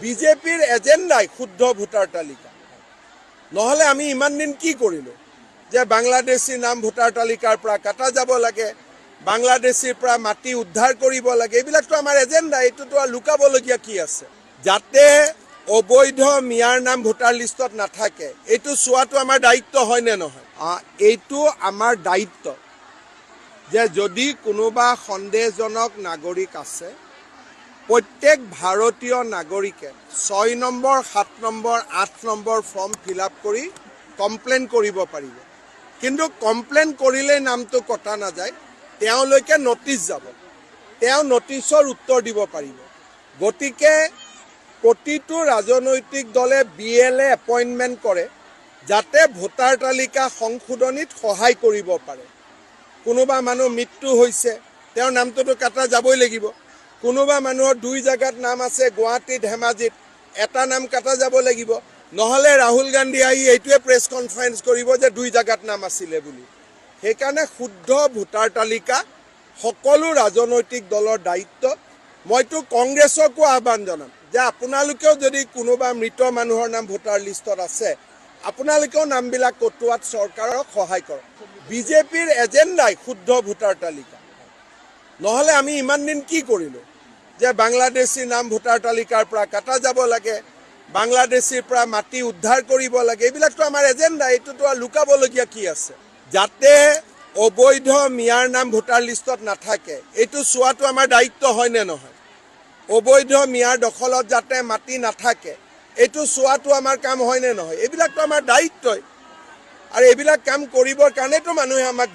বিজেপিৰ এজেন্ডাই শুদ্ধ ভোটাৰ তালিকা নহলে আমি ইমান দিন কি কৰিলো যে বাংলাদেশী নাম ভোটাৰ তালিকাৰ পৰা কাটা যাব লাগে বাংলাদেশীৰ পৰা মাটি উদ্ধাৰ কৰিব লাগে এইবিলাকতো আমাৰ এজেন্ডা এইটোতো আৰু লুকাবলগীয়া কি আছে যাতে অবৈধ মিয়াৰ নাম ভোটাৰ লিষ্টত নাথাকে এইটো চোৱাটো আমাৰ দায়িত্ব হয় নে নহয় এইটো আমাৰ দায়িত্ব যে যদি কোনোবা সন্দেহজনক নাগৰিক আছে প্ৰত্যেক ভাৰতীয় নাগৰিকে 6 number 7 number 8 number form fill up কৰি কমপ্লেইন কৰিব পাৰিব কিন্তু কমপ্লেইন কৰিলে নামটো কটা নাযায় তেওঁলোকে নোটিছ যাব তেওঁ নোটিছৰ উত্তৰ দিব পাৰিব গতিকে প্ৰতিটো ৰাজনৈতিক দলে বিএলএ এপইণ্টমেণ্ট কৰে যাতে ভোটাৰ তালিকা সংশোধনীত সহায় কৰিব পাৰে কোনোবা মানুহ মৃত্যু হৈছে তেওঁৰ নামটোতো কাটা যাবই লাগিব কোনোবা মানুহৰ দুই জায়গাত নাম আছে গুৱাহাটী ধেমাজিত এটা নাম কাটা যাব লাগিব নহলে ৰাহুল গান্ধী আহি এইটোৱে প্ৰেছ কনফাৰেন্স কৰিব যে দুই জায়গাত নাম আছিলে বুলি সেইকাৰণে শুদ্ধ ভোটাৰ তালিকা সকলো ৰাজনৈতিক দলৰ দায়িত্ব মইতো কংগ্ৰেছকো আহ্বান জনাম যে আপোনালোকেও যদি কোনোবা মৃত মানুহৰ নাম ভোটাৰ লিষ্টত আছে আপোনালোকেও নামবিলাক কটোৱাত চৰকাৰক সহায় কৰক বিজেপিৰ এজেন্ডাই শুদ্ধ ভোটাৰ তালিকা নহলে আমি ইমান দিন কি কৰিলো যে বাংলাদেশী নাম ভোটাৰ তালিকাৰ পৰা কাটা যাব লাগে বাংলাদেশীৰ পৰা মাটি উদ্ধাৰ কৰিব লাগে এইবিলাকতো আমাৰ এজেন্ডা এইটোতো আৰু লুকাবলগীয়া কি আছে যাতে অবৈধ মিয়াৰ নাম ভোটাৰ লিষ্টত নাথাকে এইটো চোৱাটো আমাৰ দায়িত্ব হয় নে নহয় অবৈধ মিয়াৰ দখলত যাতে মাটি নাথাকে এইটো চোৱাটো আমাৰ কাম হয় নে নহয় এইবিলাকতো আমাৰ দায়িত্বই আৰু এইবিলাক কাম কৰিবৰ কাৰণেতো মানুহে আমাক